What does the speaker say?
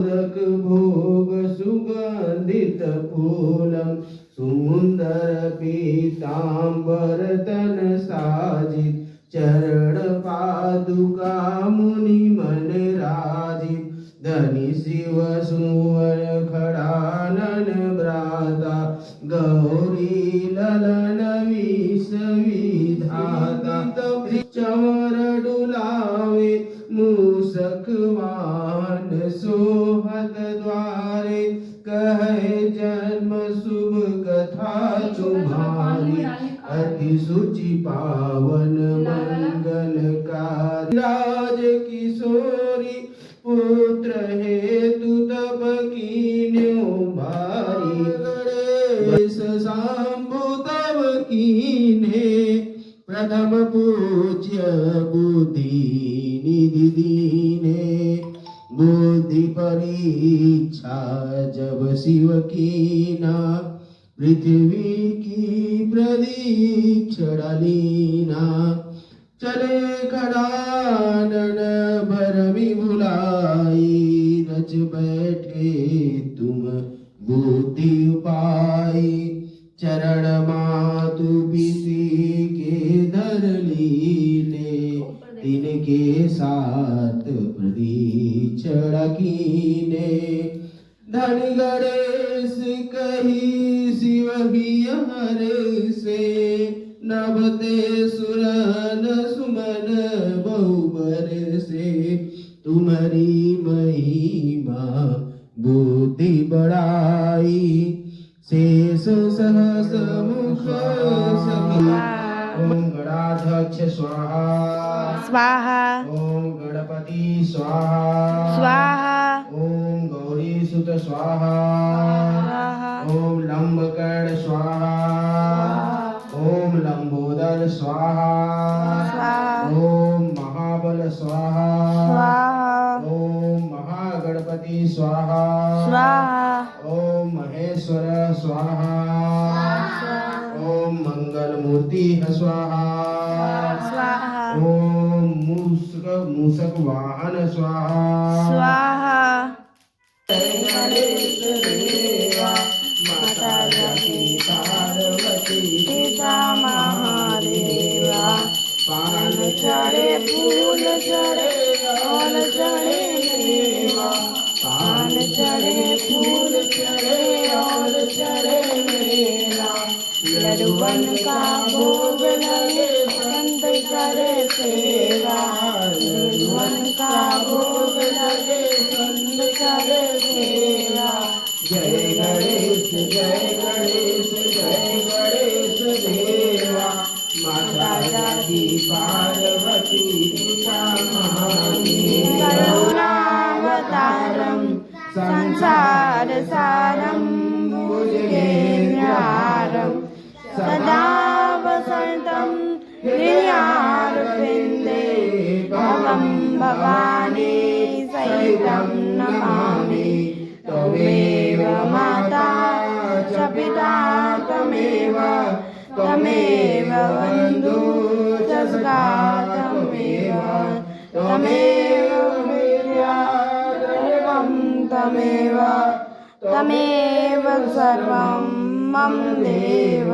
मोदक भोग सुगंधित फूलम सुंदर पीतांबर तन साजित चरण पादुका मुनि मन राजित धनि शिव सुवर खड़ानन भ्राता गौरी ललन विष विधाता चवर डुलावे मूसक वाहन सोहत द्वारे कहे जन्म शुभ कथा तुम्हारी अति सुचि पावन मंगलकारी राज किशोरी पुत्र हेतु तब कीन्यो भारी गणेश शांभु तब कीने प्रथम पूज्य बुद्धि निधि दीने बुद्धि परीक्षा जब शिव कीना पृथ्वी की प्रदीक्षण लीना चले खड़ानन भरमी भुलाई रच बैठे तुम बुद्धि उपाई चरण मातु पिसी के धर लीने तिनके साथ प्रदीक्षण कीने धनि गणेश कही शिव हर से नभते सुरन सुमन बहुबर से तुम्हारी महिमा बुद्धि बढ़ाई शेष सहस मुख ओम गणाध्यक्ष स्वाहा स्वाहा ओम गणपति स्वाहा स्वाहा ओम गौरी सुत स्वाहा स्वाहा ओम लंबकर्ण स्वाहा ओम लंबोदर स्वाहा स्वाहा ओम महाबल स्वाहा स्वाहा ओम महागणपति स्वाहा स्वाहा ओम महेश्वर स्वाहा ओम मंगल मूर्ति स्वाहा स्वाहा ओम मूषक वाहन स्वाहा स्वाहा माता जपी पार्वती पिता महादेवा पान चढ़े फूल चढ़े और चढ़े मेवा पान चढ़े फूल चढ़े और चढ़े मेवा लड्डूवन का भोग लगे संत करे सेवा लड्डूवन का भोग लगे संत करे सेवा जय गणेश जय गणेश जय गणेश देवा माता जाति पार्वती पिता महादेवा करुणावतारं संसार सारं भुजगेन्द्रहारं सदा वसन्तं हृदयारविन्दे भवं भवानी सहितं नमामि त्वमेव माता च पिता त्वमेव बन्धु च सखा त्वमेव विद्या सर्वं त्वमेव सर्वं मम देव